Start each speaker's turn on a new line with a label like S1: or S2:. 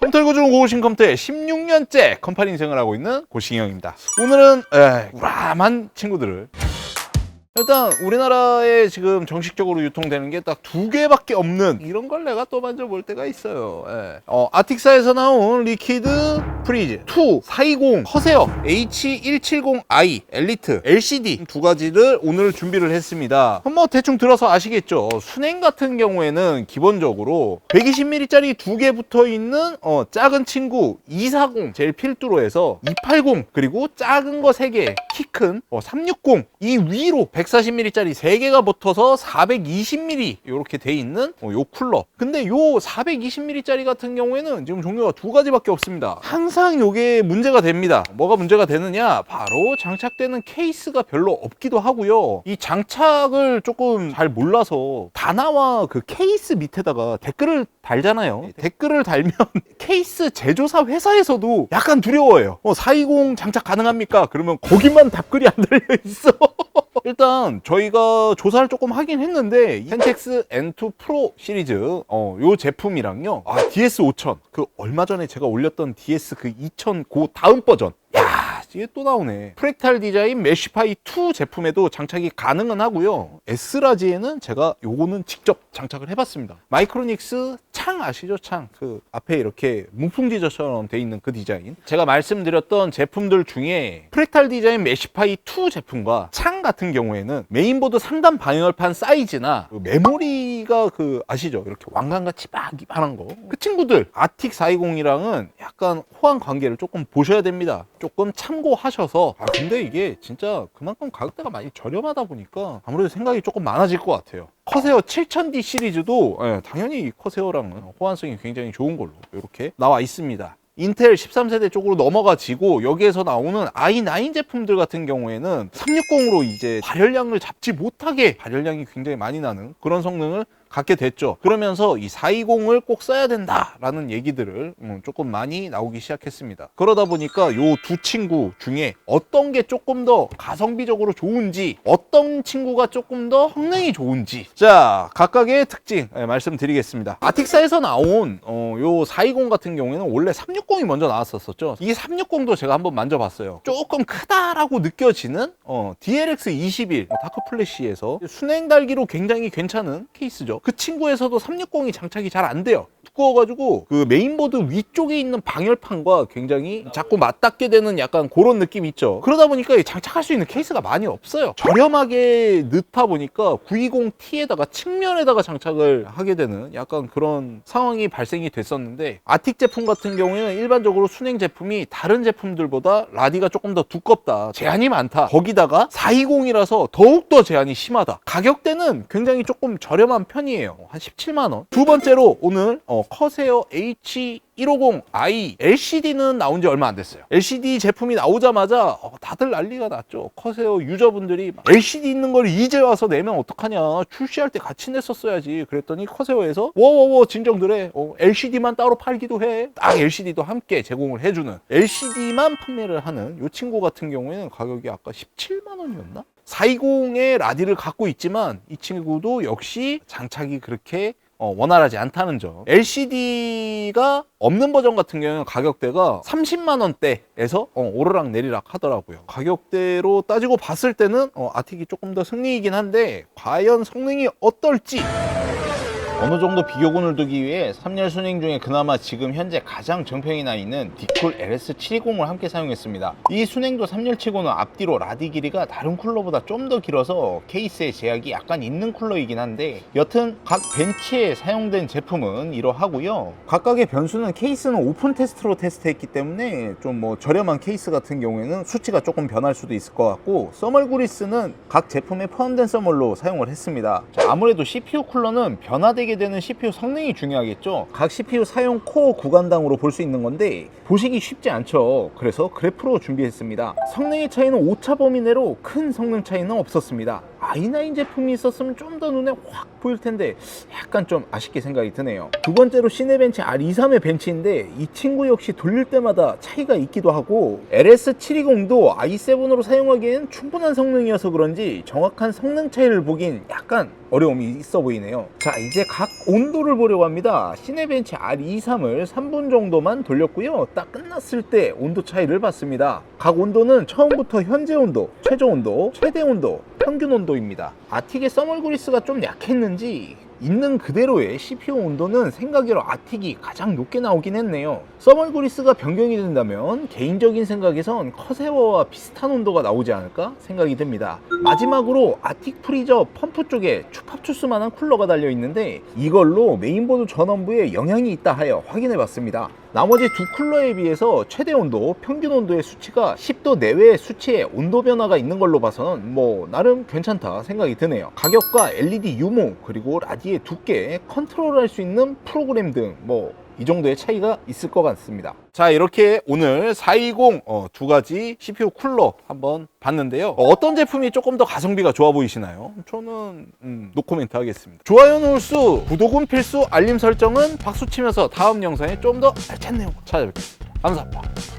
S1: 컴퓨터 고증 고고싱 컴퓨터에 16년째 컴파니 인생을 하고 있는 고싱형입니다. 오늘은 우람한 친구들을 일단 우리나라에 지금 정식적으로 유통되는 게 딱 2개밖에 없는 이런 걸 내가 또 만져볼 때가 있어요. 아틱사에서 나온 리퀴드 프리즈 2 420 커세어 H170i 엘리트 LCD 2가지를 오늘 준비를 했습니다. 뭐 대충 들어서 아시겠죠. 순행 같은 경우에는 기본적으로 120mm짜리 2개 붙어있는 작은 친구 240 제일 필두로 해서 280 그리고 작은 거 3개 키 큰 360 이 위로 140mm짜리 3개가 붙어서 420mm 이렇게 돼 있는 요 쿨러. 근데 요 420mm짜리 같은 경우에는 지금 종류가 2가지밖에 없습니다. 항상 요게 문제가 됩니다. 뭐가 문제가 되느냐, 바로 장착되는 케이스가 별로 없기도 하고요. 이 장착을 조금 잘 몰라서 다나와 그 케이스 밑에다가 댓글을 달잖아요. 댓글을 달면 케이스 제조사 회사에서도 약간 두려워해요. 420 장착 가능합니까? 그러면 거기만 답글이 안 달려 있어. 일단 저희가 조사를 조금 하긴 했는데 텐텍스 N2 프로 시리즈 요 제품이랑요 DS5000 그 얼마 전에 제가 올렸던 DS 그 2000 그 다음 버전, 야 이게 또 나오네. 프랙탈 디자인 메쉬파이 2 제품에도 장착이 가능은 하고요. S라지에는 제가 요거는 직접 장착을 해봤습니다. 마이크로닉스 창 아시죠? 창 그 앞에 이렇게 문풍지저처럼 돼 있는 그 디자인, 제가 말씀드렸던 제품들 중에 프랙탈 디자인 메쉬파이 2 제품과 창 같은 경우에는 메인보드 상단 방열판 사이즈나 그 메모리가 그 아시죠? 이렇게 왕관같이 막 이만한 거, 그 친구들 아틱 420이랑은 약간 호환 관계를 조금 보셔야 됩니다. 조금 참고하셔서. 근데 이게 진짜 그만큼 가격대가 많이 저렴하다 보니까 아무래도 생각이 조금 많아질 것 같아요. 커세어 7000D 시리즈도 당연히 이 커세어랑은 호환성이 굉장히 좋은 걸로 이렇게 나와 있습니다. 인텔 13세대 쪽으로 넘어가지고 여기에서 나오는 i9 제품들 같은 경우에는 360으로 이제 발열량을 잡지 못하게 발열량이 굉장히 많이 나는 그런 성능을 갖게 됐죠. 그러면서 이 420을 꼭 써야 된다라는 얘기들을 조금 많이 나오기 시작했습니다. 그러다 보니까 요 두 친구 중에 어떤 게 조금 더 가성비적으로 좋은지, 어떤 친구가 조금 더 성능이 좋은지, 자 각각의 특징 말씀드리겠습니다. 아틱사에서 나온 요 420 같은 경우에는 원래 360이 먼저 나왔었죠. 이 360도 제가 한번 만져봤어요. 조금 크다라고 느껴지는 DLX 21 다크 플래시에서 순행 달기로 굉장히 괜찮은 케이스죠. 그 친구에서도 360이 장착이 잘 안 돼요. 두꺼워가지고 그 메인보드 위쪽에 있는 방열판과 굉장히 자꾸 맞닿게 되는 약간 그런 느낌이 있죠. 그러다 보니까 장착할 수 있는 케이스가 많이 없어요. 저렴하게 넣다 보니까 920T에다가 측면에다가 장착을 하게 되는 약간 그런 상황이 발생이 됐었는데, 아틱 제품 같은 경우에는 일반적으로 순행 제품이 다른 제품들보다 라디가 조금 더 두껍다, 제한이 많다, 거기다가 420이라서 더욱더 제한이 심하다. 가격대는 굉장히 조금 저렴한 편이에요. 한 17만원. 두 번째로 오늘 커세어 H150i LCD는 나온 지 얼마 안 됐어요. LCD 제품이 나오자마자 다들 난리가 났죠. 커세어 유저분들이 LCD 있는 걸 이제 와서 내면 어떡하냐, 출시할 때 같이 냈었어야지. 그랬더니 커세어에서 워워워 진정들해. LCD만 따로 팔기도 해. 딱 LCD도 함께 제공을 해주는, LCD만 판매를 하는 이 친구 같은 경우에는 가격이 아까 17만 원이었나? 420의 라디를 갖고 있지만 이 친구도 역시 장착이 그렇게 원활하지 않다는 점. LCD가 없는 버전 같은 경우는 가격대가 30만 원대에서 오르락 내리락 하더라고요. 가격대로 따지고 봤을 때는 아틱이 조금 더 승리이긴 한데 과연 성능이 어떨지 어느 정도 비교군을 두기 위해 3열 순행 중에 그나마 지금 현재 가장 정평이 나 있는 디쿨 LS720을 함께 사용했습니다. 이 순행도 3열 치고는 앞뒤로 라디 길이가 다른 쿨러보다 좀 더 길어서 케이스에 제약이 약간 있는 쿨러이긴 한데, 여튼 각 벤치에 사용된 제품은 이러하고요. 각각의 변수는 케이스는 오픈 테스트로 테스트했기 때문에 좀 저렴한 케이스 같은 경우에는 수치가 조금 변할 수도 있을 것 같고, 써멀 그리스는 각 제품에 포함된 써멀로 사용을 했습니다. 아무래도 CPU 쿨러는 변화되게 되는 CPU 성능이 중요하겠죠. 각 CPU 사용 코어 구간당으로 볼 수 있는 건데 보시기 쉽지 않죠. 그래서 그래프로 준비했습니다. 성능의 차이는 오차 범위 내로 큰 성능 차이는 없었습니다. i9 제품이 있었으면 좀 더 눈에 확 보일 텐데 약간 좀 아쉽게 생각이 드네요. 두 번째로 시네벤치 R23의 벤치인데 이 친구 역시 돌릴 때마다 차이가 있기도 하고 LS720도 i7으로 사용하기엔 충분한 성능이어서 그런지 정확한 성능 차이를 보긴 약간 어려움이 있어 보이네요. 자, 이제 각 온도를 보려고 합니다. 시네벤치 R23을 3분 정도만 돌렸고요. 딱 끝났을 때 온도 차이를 봤습니다. 각 온도는 처음부터 현재 온도, 최저 온도, 최대 온도, 평균 온도입니다. 아틱의 써멀 그리스가 좀 약했는지 있는 그대로의 CPU 온도는 생각외로 아틱이 가장 높게 나오긴 했네요. 써멀 그리스가 변경이 된다면 개인적인 생각에선 커세어와 비슷한 온도가 나오지 않을까 생각이 듭니다. 마지막으로 아틱 프리저 펌프 쪽에 추팝추스만한 쿨러가 달려 있는데 이걸로 메인보드 전원부에 영향이 있다 하여 확인해 봤습니다. 나머지 두 쿨러에 비해서 최대 온도, 평균 온도의 수치가 10도 내외의 수치에 온도 변화가 있는 걸로 봐서는 뭐 나름 괜찮다 생각이 드네요. 가격과 LED 유무 그리고 라디의 두께, 컨트롤할 수 있는 프로그램 등 뭐 이 정도의 차이가 있을 것 같습니다. 자, 이렇게 오늘 420 두 가지 CPU 쿨러 한번 봤는데요. 어떤 제품이 조금 더 가성비가 좋아 보이시나요? 저는 노코멘트 하겠습니다. 좋아요는 홀수, 구독은 필수, 알림 설정은 박수 치면서 다음 영상에 좀 더 알찬 내용 찾아뵙겠습니다. 감사합니다.